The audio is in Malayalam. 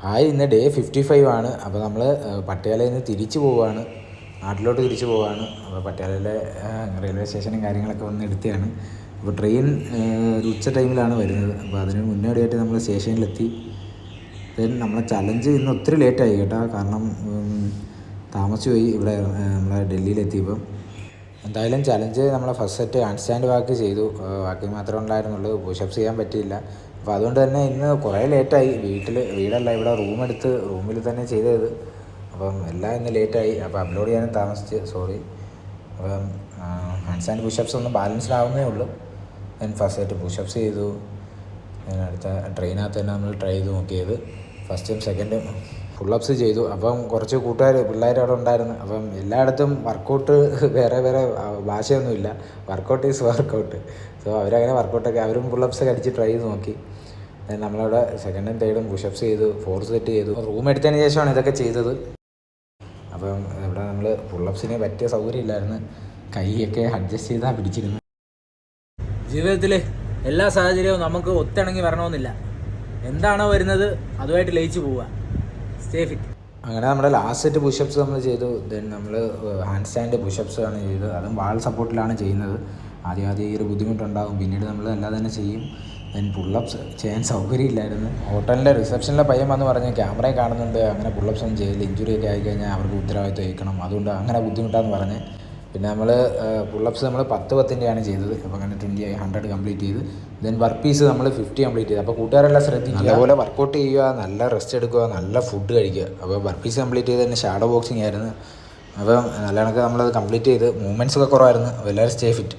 ഹായ്, ഇന്ന് ഡേ 55 ആണ്. അപ്പോൾ നമ്മൾ പട്യാലയിൽ നിന്ന് തിരിച്ചു പോവുകയാണ്, നാട്ടിലോട്ട് തിരിച്ചു പോവുകയാണ്. അപ്പോൾ പട്യാലയിലെ റെയിൽവേ സ്റ്റേഷനും കാര്യങ്ങളൊക്കെ വന്ന് എടുത്തതാണ്. അപ്പോൾ ട്രെയിൻ ഒരു ഉച്ച ടൈമിലാണ് വരുന്നത്. അപ്പോൾ അതിന് മുന്നോടിയായിട്ട് നമ്മൾ സ്റ്റേഷനിലെത്തി. ദെൻ നമ്മളെ ചലഞ്ച് ഇന്ന് ഒത്തിരി ലേറ്റായി കേട്ടോ, കാരണം താമസിച്ചു പോയി ഇവിടെ നമ്മളെ ഡൽഹിയിലെത്തിയപ്പം. എന്തായാലും ചലഞ്ച് നമ്മളെ ഫസ്റ്റ് സെറ്റ് ഹാൻഡ് സ്റ്റാൻഡ് വാക്ക് ചെയ്തു, വാക്കിംഗ് മാത്രമേ ഉണ്ടായിരുന്നുള്ളൂ, പുഷപ്സ് ചെയ്യാൻ പറ്റിയില്ല. അപ്പോൾ അതുകൊണ്ട് തന്നെ ഇന്ന് കുറേ ലേറ്റായി. വീടല്ല, ഇവിടെ റൂമിൽ തന്നെ ചെയ്തത്. അപ്പം എല്ലാം ഇന്ന് ലേറ്റായി. അപ്പോൾ അപ്ലോഡ് ചെയ്യാനും താമസിച്ച്, സോറി. അപ്പം ഹാൻഡ് സ്റ്റാൻഡ് പുഷപ്സ് ഒന്ന് ബാലൻസ്ഡ് ആവുന്നേ ഉള്ളൂ. ദെൻ ഫസ്റ്റ് സെറ്റ് പുഷപ്സ് ചെയ്തു. അടുത്ത ട്രെയിനകത്ത് തന്നെ നമ്മൾ ട്രൈ ചെയ്ത് നോക്കിയത്. ഫസ്റ്റും സെക്കൻഡും ഫുള്ളപ്സ് ചെയ്തു. അപ്പം കുറച്ച് പിള്ളേർ അവിടെ ഉണ്ടായിരുന്നു. അപ്പം എല്ലായിടത്തും വർക്കൗട്ട് വേറെ ഭാഷയൊന്നുമില്ല, വർക്കൗട്ട് ഈസ് വർക്കൗട്ട്. സോ അവരങ്ങനെ വർക്കൗട്ടൊക്കെ അവരും ഫുള്ളപ്സൊക്കെ അടിച്ച് ട്രൈ ചെയ്ത് നോക്കി. നമ്മളവിടെ സെക്കൻഡും തേർഡും പുഷപ്സ് ചെയ്തു, ഫോർത്ത് സെറ്റ് ചെയ്തു. റൂം എടുത്തതിന് ശേഷമാണ് ഇതൊക്കെ ചെയ്തത്. അപ്പം ഇവിടെ നമ്മൾ ഫുള്ളപ്സിന് പറ്റിയ സൗകര്യം ഇല്ലായിരുന്നു, കൈയൊക്കെ അഡ്ജസ്റ്റ് ചെയ്താൽ പിടിച്ചിരുന്നു. ജീവിതത്തിൽ എല്ലാ സാഹചര്യവും നമുക്ക് ഒത്തിണങ്ങി വരണമെന്നില്ല. എന്താണോ വരുന്നത് അതുമായിട്ട് ലയിച്ച് പോവുക. Stay fit. അങ്ങനെ നമ്മുടെ ലാസ്റ്റ് സെറ്റ് പുഷപ്സ് നമ്മൾ ചെയ്തു. ദെൻ നമ്മൾ ഹാൻഡ് സ്റ്റാൻഡ് പുഷപ്സ് ആണ് ചെയ്തത്. അതും വാൾ സപ്പോർട്ടിലാണ് ചെയ്യുന്നത്. ആദ്യം ഈ ഒരു ബുദ്ധിമുട്ടുണ്ടാകും, പിന്നീട് നമ്മൾ അല്ലാതെ തന്നെ ചെയ്യും. ദെൻ പുള്ളപ്സ് ചെയ്യാൻ സൗകര്യമില്ലായിരുന്നു. ഹോട്ടലിൻ്റെ റിസപ്ഷനിലെ പയ്യൻ വന്ന് പറഞ്ഞ് ക്യാമറയെ കാണുന്നുണ്ട്, അങ്ങനെ പുള്ളപ്സ് ഒന്നും ചെയ്യില്ല, ഇഞ്ചുറി ഒക്കെ ആയിക്കഴിഞ്ഞാൽ അവർക്ക് ഉത്തരവാദിത്വം വഹിക്കണം, അതുകൊണ്ട് അങ്ങനെ ബുദ്ധിമുട്ടാന്ന് പറഞ്ഞ്. പിന്നെ നമ്മൾ പുള്ളപ്സ് നമ്മൾ 10-10-ൻ്റെയാണ് ചെയ്തത്. അപ്പോൾ അങ്ങനെ 100 കംപ്ലീറ്റ് ചെയ്ത്. ദെൻ വർക്ക് പീസ് നമ്മൾ 50 കംപ്ലീറ്റ് ചെയ്ത്. അപ്പോൾ കൂട്ടുകാരെല്ലാം ശ്രദ്ധിക്കുക, അതുപോലെ വർക്കൗട്ട് ചെയ്യുക, നല്ല റെസ്റ്റ് എടുക്കുക, നല്ല ഫുഡ് കഴിക്കുക. അപ്പോൾ വർക്ക് പീസ് കംപ്ലീറ്റ് ചെയ്ത് തന്നെ ഷാഡോ ബോക്സിങ് ആയിരുന്നു. അപ്പോൾ നല്ല കണക്ക് നമ്മളത് കംപ്ലീറ്റ് ചെയ്ത്. മൂവ്മെൻറ്റ്സ് ഒക്കെ കുറവായിരുന്നു. എല്ലാവരും സ്റ്റേ ഫിറ്റ്.